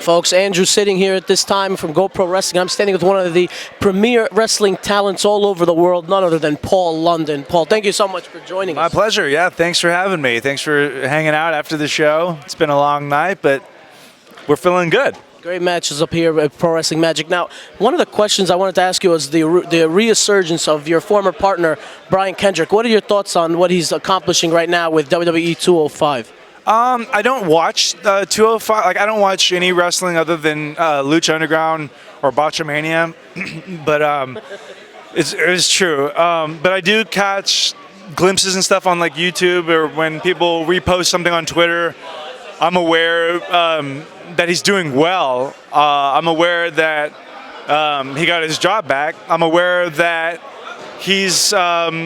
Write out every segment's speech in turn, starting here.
Folks, Andrew sitting here at this time from GoPro Wrestling. I'm standing with one of the premier wrestling talents all over the world, none other than Paul London. Paul, thank you so much for joining us. My pleasure. Yeah, thanks for having me. Thanks for hanging out after the show. It's been a long night, but we're feeling good. Great matches up here at Pro Wrestling Magic. Now, one of the questions I wanted to ask you was the resurgence of your former partner, Brian Kendrick. What are your thoughts on what he's accomplishing right now with WWE 205? I don't watch 205. Like, I don't watch any wrestling other than Lucha Underground or Botchamania. But it's true. But I do catch glimpses and stuff on like YouTube, or when people repost something on Twitter. I'm aware that he's doing well. I'm aware that he got his job back. I'm aware that he's, he's got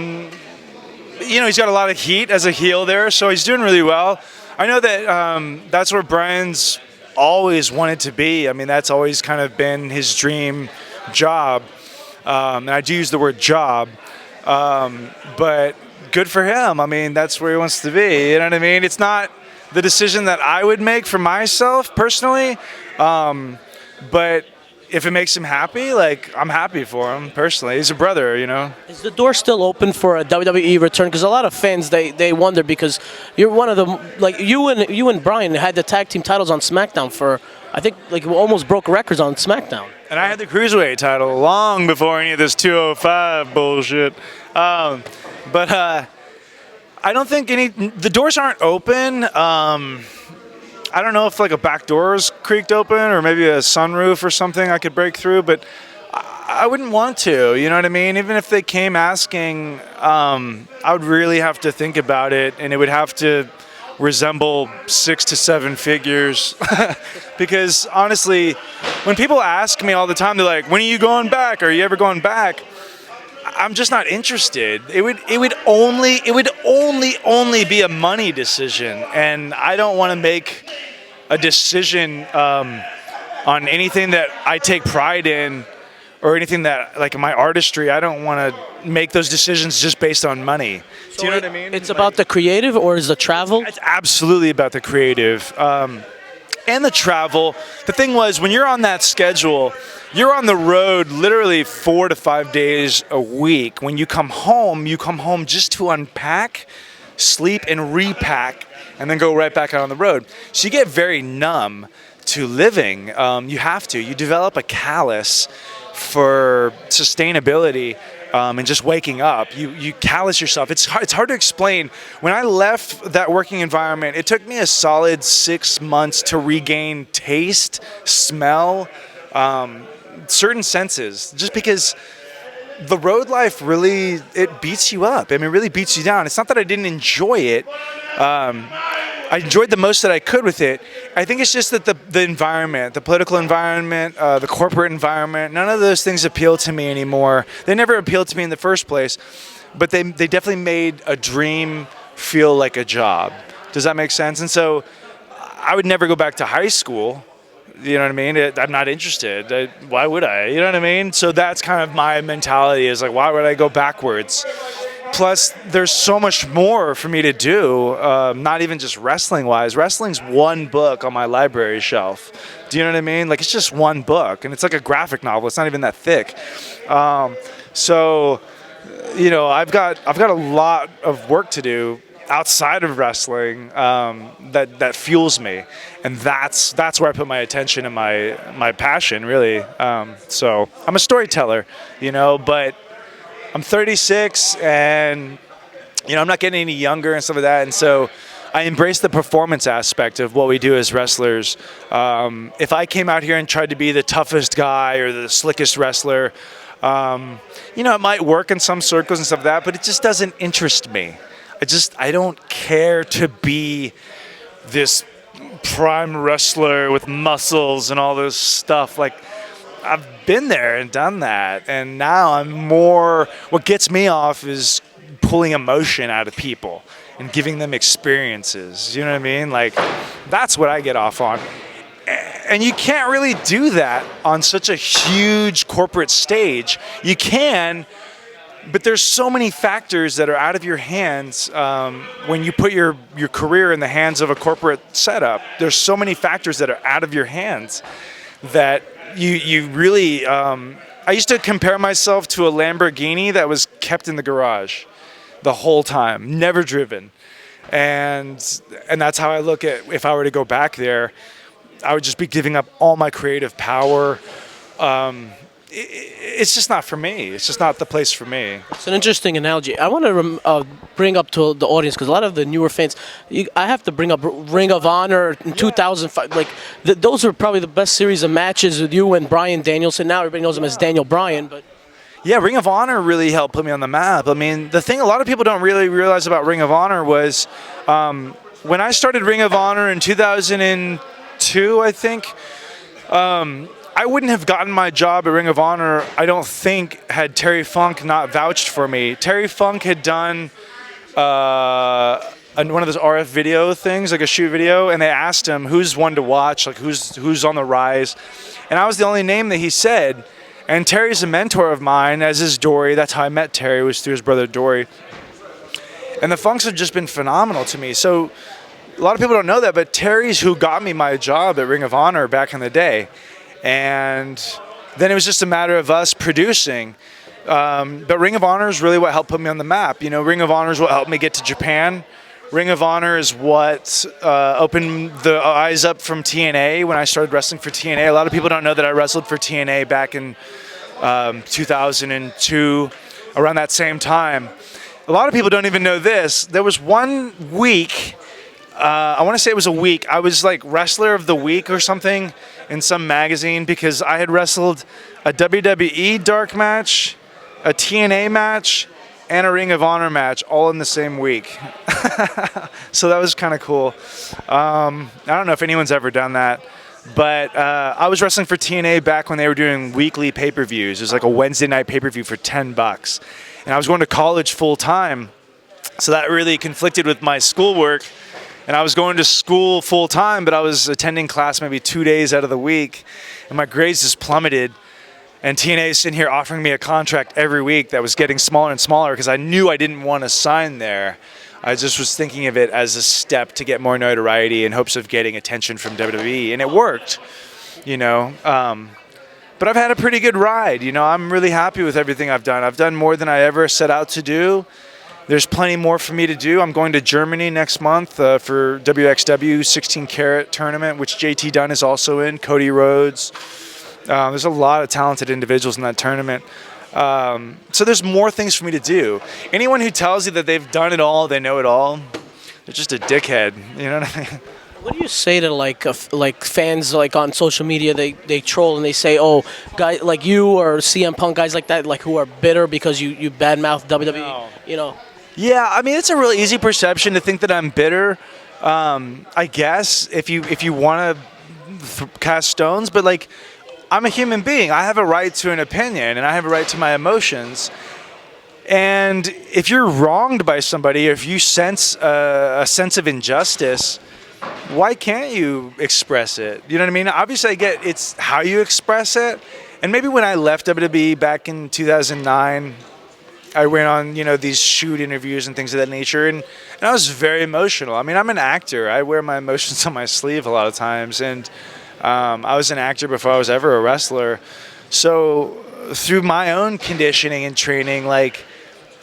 a lot of heat as a heel there, so he's doing really well. I know that that's where Brian's always wanted to be. I mean, that's always kind of been his dream job. And I do use the word job, but good for him. I mean, that's where he wants to be. You know what I mean? It's not the decision that I would make for myself personally, but if it makes him happy, like, I'm happy for him personally. He's a brother, you know. Is the door still open for a WWE return? Because a lot of fans they wonder, because you're one of the, like, you and Brian had the tag team titles on SmackDown for, I think, like, almost broke records on SmackDown. And I had the Cruiserweight title long before any of this 205 bullshit. But I don't think the doors aren't open. I don't know if like a back door is creaked open, or maybe a sunroof or something I could break through, but I wouldn't want to, you know what I mean? Even if they came asking, I would really have to think about it, and it would have to resemble 6 to 7 figures. Because honestly, when people ask me all the time, they're like, when are you going back? Are you ever going back? I'm just not interested. It would only be a money decision, and I don't want to make a decision on anything that I take pride in, or anything that, like, my artistry. I don't want to make those decisions just based on money. So do you know what I mean? It's about the creative, or is the travel? It's absolutely about the creative. And the travel. The thing was, when you're on that schedule, you're on the road literally 4 to 5 days a week. When you come home just to unpack, sleep, and repack, and then go right back out on the road. So you get very numb to living. You have to. You develop a callus for sustainability. And just waking up, you callous yourself. It's hard to explain. When I left that working environment, it took me a solid 6 months to regain taste, smell, certain senses, just because the road life really, it beats you up. I mean, it really beats you down. It's not that I didn't enjoy it. I enjoyed the most that I could with it. I think it's just that the environment, the political environment, the corporate environment, none of those things appeal to me anymore. They never appealed to me in the first place, but they definitely made a dream feel like a job. Does that make sense? And so I would never go back to high school. You know what I mean? I'm not interested. Why would I? You know what I mean? So that's kind of my mentality, is like, why would I go backwards? Plus, there's so much more for me to do, not even just wrestling-wise. Wrestling's one book on my library shelf. Do you know what I mean? Like, it's just one book, and it's like a graphic novel. It's not even that thick. So, you know, I've got a lot of work to do outside of wrestling that fuels me, and that's where I put my attention and my passion, really. So I'm a storyteller, you know, but I'm 36, and, you know, I'm not getting any younger and stuff like that, and so I embrace the performance aspect of what we do as wrestlers. If I came out here and tried to be the toughest guy or the slickest wrestler, you know, it might work in some circles and stuff like that, but it just doesn't interest me. I don't care to be this prime wrestler with muscles and all this stuff. Like, I've been there and done that, and now I'm more, what gets me off is pulling emotion out of people and giving them experiences. You know what I mean? Like, that's what I get off on. And you can't really do that on such a huge corporate stage. You can, But there's so many factors that are out of your hands when you put your career in the hands of a corporate setup. There's so many factors that are out of your hands that you really. I used to compare myself to a Lamborghini that was kept in the garage the whole time, never driven, and that's how I look at if I were to go back there. I would just be giving up all my creative power. It's just not for me. It's just not the place for me. It's an interesting analogy. I want to bring up to the audience, because a lot of the newer fans, I have to bring up Ring of Honor in 2005. Like those are probably the best series of matches with you and Brian Danielson. Now everybody knows him as Daniel Bryan, but. Yeah, Ring of Honor really helped put me on the map. I mean, the thing a lot of people don't really realize about Ring of Honor was when I started Ring of Honor in 2002, I think. I wouldn't have gotten my job at Ring of Honor, I don't think, had Terry Funk not vouched for me. Terry Funk had done one of those RF video things, like a shoot video, and they asked him who's one to watch, like who's on the rise. And I was the only name that he said. And Terry's a mentor of mine, as is Dory. That's how I met Terry, was through his brother Dory. And the Funks have just been phenomenal to me. So a lot of people don't know that, but Terry's who got me my job at Ring of Honor back in the day. And then it was just a matter of us producing. But Ring of Honor is really what helped put me on the map. You know, Ring of Honor is what helped me get to Japan. Ring of Honor is what opened the eyes up from TNA when I started wrestling for TNA. A lot of people don't know that I wrestled for TNA back in 2002, around that same time. A lot of people don't even know this. There was 1 week, I want to say it was a week, I was like Wrestler of the Week or something in some magazine because I had wrestled a WWE dark match, a TNA match, and a Ring of Honor match all in the same week. So that was kind of cool. I don't know if anyone's ever done that, but I was wrestling for TNA back when they were doing weekly pay-per-views. It was like a Wednesday night pay-per-view for $10. And I was going to college full time, so that really conflicted with my schoolwork. And I was going to school full time, but I was attending class maybe 2 days out of the week, and my grades just plummeted. And TNA is sitting here offering me a contract every week that was getting smaller and smaller because I knew I didn't want to sign there. I just was thinking of it as a step to get more notoriety in hopes of getting attention from WWE, and it worked, you know. But I've had a pretty good ride, you know. I'm really happy with everything I've done. I've done more than I ever set out to do. There's plenty more for me to do. I'm going to Germany next month for WXW 16 Carat tournament, which JT Dunn is also in, Cody Rhodes. There's a lot of talented individuals in that tournament. So there's more things for me to do. Anyone who tells you that they've done it all, they know it all, they're just a dickhead. You know what I mean? What do you say to like fans like on social media? They troll and they say, "Oh, guys like you or CM Punk, guys like that, like who are bitter because you badmouth WWE." No. You know. Yeah, I mean it's a really easy perception to think that I'm bitter. I guess if you want to cast stones, but like. I'm a human being. I have a right to an opinion, and I have a right to my emotions. And if you're wronged by somebody, if you sense a sense of injustice, why can't you express it? You know what I mean? Obviously, I get it's how you express it. And maybe when I left WWE back in 2009, I went on, these shoot interviews and things of that nature, and I was very emotional. I mean, I'm an actor. I wear my emotions on my sleeve a lot of times, and I was an actor before I was ever a wrestler. So through my own conditioning and training, like,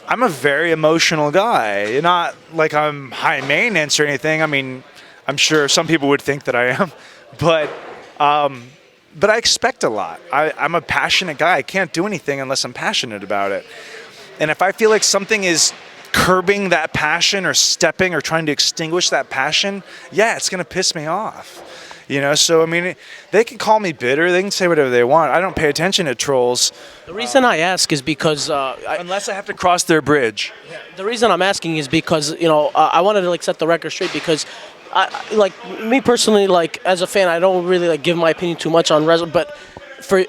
I'm a very emotional guy. Not like I'm high maintenance or anything. I mean, I'm sure some people would think that I am, but I expect a lot. I'm a passionate guy. I can't do anything unless I'm passionate about it. And if I feel like something is curbing that passion or stepping or trying to extinguish that passion, yeah, it's going to piss me off. So, I mean, they can call me bitter. They can say whatever they want. I don't pay attention to trolls. The reason I ask is because... unless I have to cross their bridge. The reason I'm asking is because, I wanted to, set the record straight because, me personally, as a fan, I don't really, give my opinion too much on wrestling. But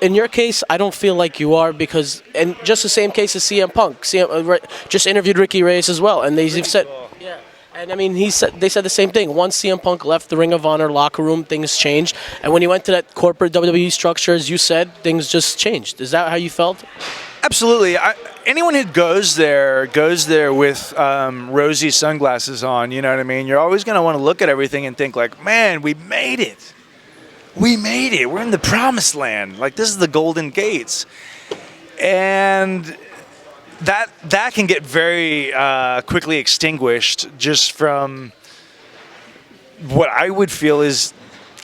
in your case, I don't feel like you are because... And just the same case as CM Punk. Just interviewed Ricky Reyes as well. And they've said... Cool. Yeah. And I mean, they said the same thing. Once CM Punk left the Ring of Honor locker room, things changed. And when he went to that corporate WWE structure, as you said, things just changed. Is that how you felt? Absolutely. anyone who goes there with rosy sunglasses on. You know what I mean? You're always going to want to look at everything and think like, man, we made it. We made it. We're in the promised land. Like, this is the golden gates. And that can get very quickly extinguished just from what I would feel is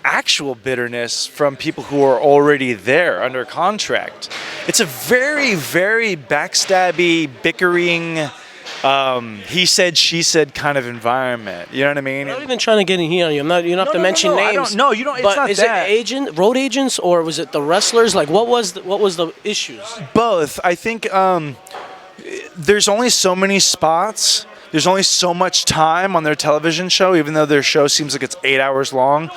actual bitterness from people who are already there under contract. It's a very, very backstabby, bickering, he said, she said kind of environment. You know what I mean? I'm not even trying to get in here on you. You don't have to mention names. No, you don't. It's but not is that. it road agents, or was it the wrestlers? Like, what was the issues? Both. I think there's only so many spots. There's only so much time on their television show, even though their show seems like it's 8 hours long.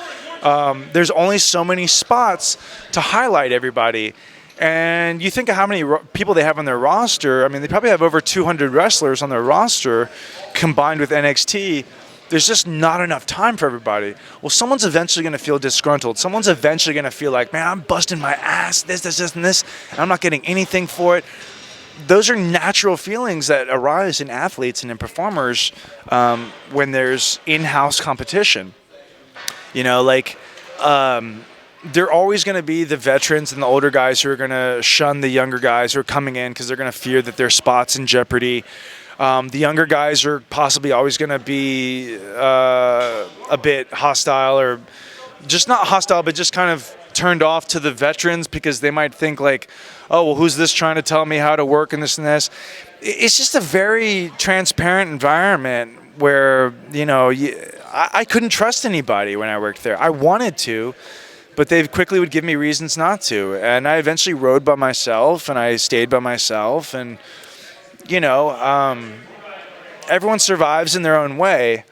There's only so many spots to highlight everybody. And you think of how many people they have on their roster. I mean, they probably have over 200 wrestlers on their roster combined with NXT. There's just not enough time for everybody. Well, someone's eventually going to feel disgruntled. Someone's eventually going to feel like, man, I'm busting my ass, this, and this, and I'm not getting anything for it. Those are natural feelings that arise in athletes and in performers when there's in-house competition. You know, like, they're always going to be the veterans and the older guys who are going to shun the younger guys who are coming in because they're going to fear that their spot's in jeopardy. The younger guys are possibly always going to be a bit hostile, or just not hostile, but just kind of turned off to the veterans because they might think like, oh, well, who's this trying to tell me how to work and this and this? It's just a very transparent environment where, you know, I couldn't trust anybody when I worked there. I wanted to, but they quickly would give me reasons not to. And I eventually rode by myself, and I stayed by myself. And, you know, everyone survives in their own way.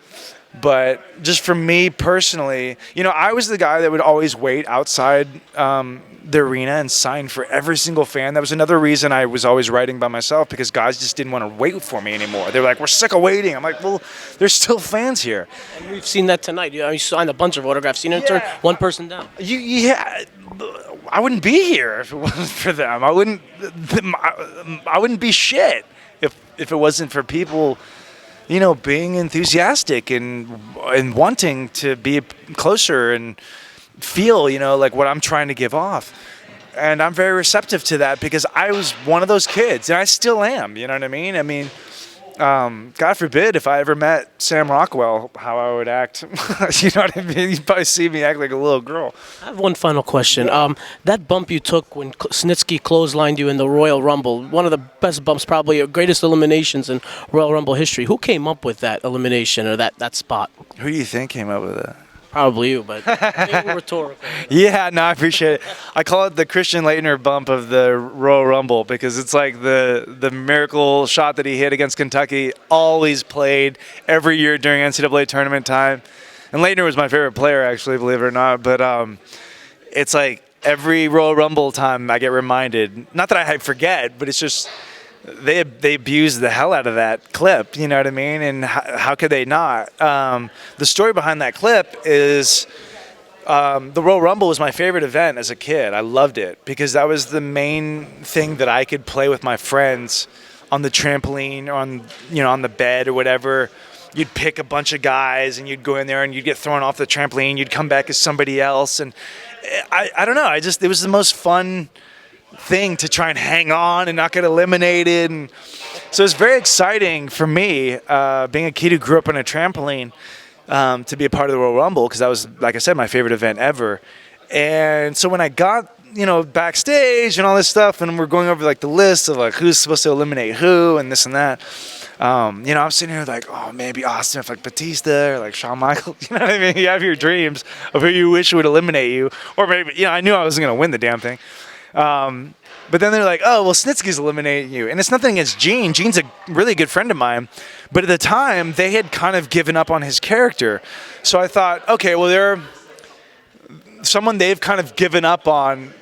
But just for me personally, you know, I was the guy that would always wait outside the arena and sign for every single fan. That was another reason I was always writing by myself, because guys just didn't want to wait for me anymore. They were like, we're sick of waiting. I'm like, well, there's still fans here. And we've seen that tonight. You signed a bunch of autographs. You didn't turn one person down. Yeah, I wouldn't be here if it wasn't for them. I wouldn't be shit if it wasn't for people, you know, being enthusiastic and wanting to be closer and feel, you know, like what I'm trying to give off. And I'm very receptive to that because I was one of those kids, and I still am, you know what I mean? I mean, God forbid if I ever met Sam Rockwell, how I would act. You know what I mean? You'd probably see me act like a little girl. I have one final question. That bump you took when Snitsky clotheslined you in the Royal Rumble, one of the best bumps, probably your greatest eliminations in Royal Rumble history. Who came up with that elimination or that spot? Who do you think came up with that? Probably you, but maybe rhetorical. Yeah, no, I appreciate it. I call it the Christian Laettner bump of the Royal Rumble because it's like the miracle shot that he hit against Kentucky, always played every year during NCAA tournament time. And Laettner was my favorite player, actually, believe it or not. But it's like every Royal Rumble time I get reminded, not that I forget, but it's just they abused the hell out of that clip, you know what I mean? And how could they not? The story behind that clip is the Royal Rumble was my favorite event as a kid. I loved it because that was the main thing that I could play with my friends on the trampoline or on the bed or whatever. You'd pick a bunch of guys and you'd go in there and you'd get thrown off the trampoline. You'd come back as somebody else. And I don't know. It was the most fun thing to try and hang on and not get eliminated. And so it's very exciting for me, being a kid who grew up on a trampoline, to be a part of the Royal Rumble, because that was, like I said, my favorite event ever. And so when I got, you know, backstage and all this stuff, and we're going over like the list of like who's supposed to eliminate who and this and that, you know, I'm sitting here like, oh, maybe Austin, if like Batista or like Shawn Michaels, you know what I mean? You have your dreams of who you wish would eliminate you, or maybe, you know, I knew I wasn't going to win the damn thing. But then they're like, oh, well, Snitsky's eliminating you. And it's nothing against Gene. Gene's a really good friend of mine. But at the time, they had kind of given up on his character. So I thought, okay, well, they're someone they've kind of given up on.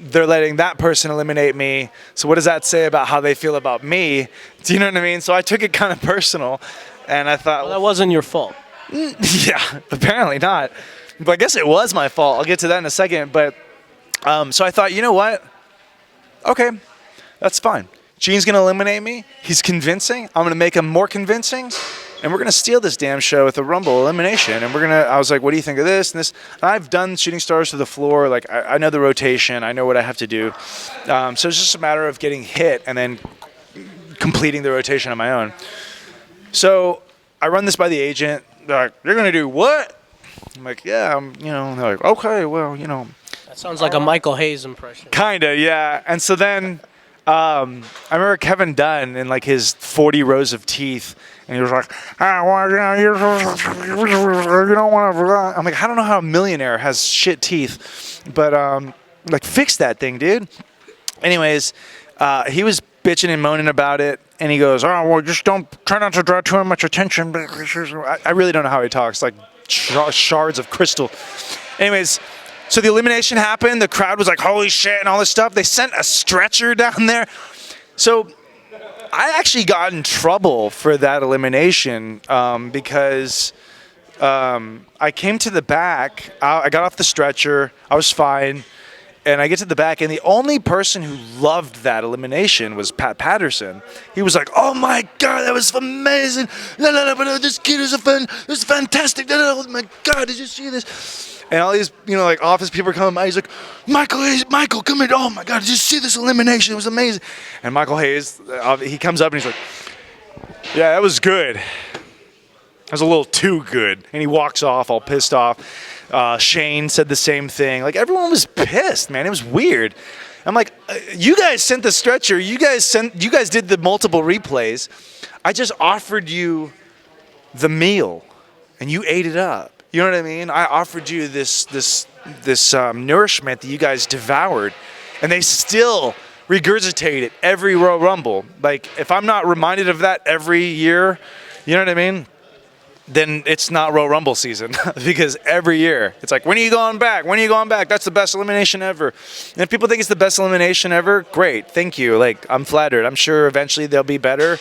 They're letting that person eliminate me. So what does that say about how they feel about me? Do you know what I mean? So I took it kind of personal. And I thought, well, that wasn't your fault. Yeah, apparently not. But I guess it was my fault. I'll get to that in a second. But so I thought, you know what? Okay, that's fine. Gene's going to eliminate me. He's convincing. I'm going to make him more convincing. And we're going to steal this damn show with a Rumble elimination. And I was like, what do you think of this and this? And I've done shooting stars to the floor. Like, I know the rotation. I know what I have to do. So it's just a matter of getting hit and then completing the rotation on my own. So I run this by the agent. They're like, you're going to do what? I'm like, yeah, they're like, okay, well, That sounds like a Michael Hayes impression. Kind of, yeah. And so then I remember Kevin Dunn in like his 40 rows of teeth. And he was like, you don't want to. I'm like, I don't know how a millionaire has shit teeth. But, like, fix that thing, dude. Anyways, he was bitching and moaning about it. And he goes, oh, well, just try not to draw too much attention. I really don't know how he talks, like shards of crystal. Anyways, so the elimination happened. The crowd was like, holy shit, and all this stuff. They sent a stretcher down there. So I actually got in trouble for that elimination because I came to the back. I got off the stretcher. I was fine. And I get to the back, and the only person who loved that elimination was Pat Patterson. He was like, oh, my God, that was amazing. This kid is fantastic. Oh, my God, did you see this? And all these, like, office people are coming by. He's like, Michael, come in. Oh, my God, did you see this elimination? It was amazing. And Michael Hayes, he comes up, and he's like, yeah, that was good. That was a little too good. And he walks off all pissed off. Shane said the same thing. Like, everyone was pissed, man. It was weird. I'm like, you guys sent the stretcher. You guys did the multiple replays. I just offered you the meal, and you ate it up. You know what I mean? I offered you this nourishment that you guys devoured, and they still regurgitate it every Royal Rumble. Like, if I'm not reminded of that every year, you know what I mean? Then it's not Royal Rumble season because every year it's like, when are you going back? When are you going back? That's the best elimination ever. And if people think it's the best elimination ever, great. Thank you. Like, I'm flattered. I'm sure eventually they'll be better.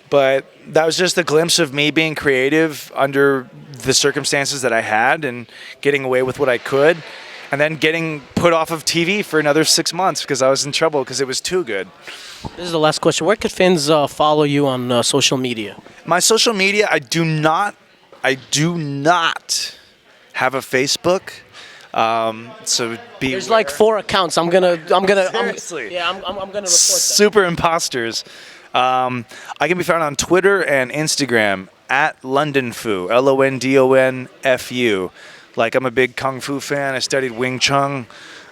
But that was just a glimpse of me being creative under the circumstances that I had and getting away with what I could. And then getting put off of TV for another 6 months because I was in trouble because it was too good. This is the last question. Where could fans follow you on social media? My social media, I do not have a Facebook. So there's like 4 accounts. I'm gonna. Seriously. I'm gonna report that. Super imposters. I can be found on Twitter and Instagram at LondonFu, LONDONFU. Like, I'm a big Kung Fu fan. I studied Wing Chun.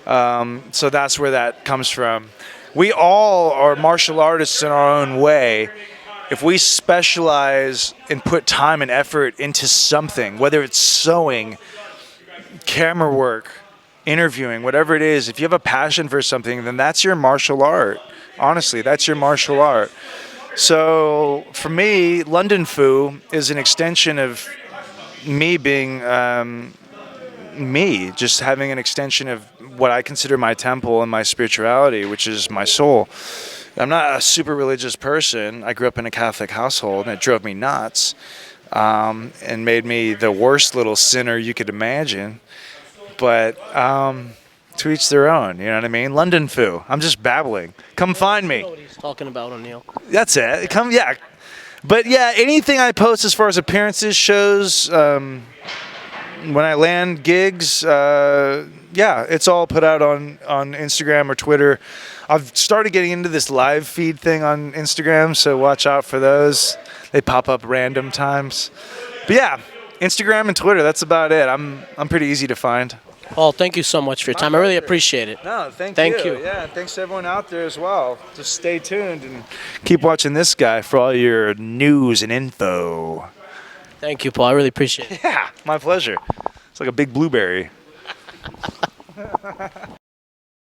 So that's where that comes from. We all are martial artists in our own way. If we specialize and put time and effort into something, whether it's sewing, camera work, interviewing, whatever it is, if you have a passion for something, then that's your martial art. Honestly, that's your martial art. So for me, London Fu is an extension of me being me, just having an extension of what I consider my temple and my spirituality, which is my soul. I'm not a super religious person. I grew up in a Catholic household, and it drove me nuts and made me the worst little sinner you could imagine. But to each their own, you know what I mean? London Fu. I'm just babbling. Come find me. I know what he's talking about, O'Neal. That's it. Yeah. But yeah, anything I post as far as appearances, shows, when I land gigs, it's all put out on Instagram or Twitter. I've started getting into this live feed thing on Instagram, so watch out for those. They pop up random times. But yeah, Instagram and Twitter, that's about it. I'm pretty easy to find. Paul, thank you so much for your time. I really appreciate it. No, thank you. Yeah, thanks to everyone out there as well. Just stay tuned and keep watching this guy for all your news and info. Thank you, Paul. I really appreciate it. Yeah, my pleasure. It's like a big blueberry.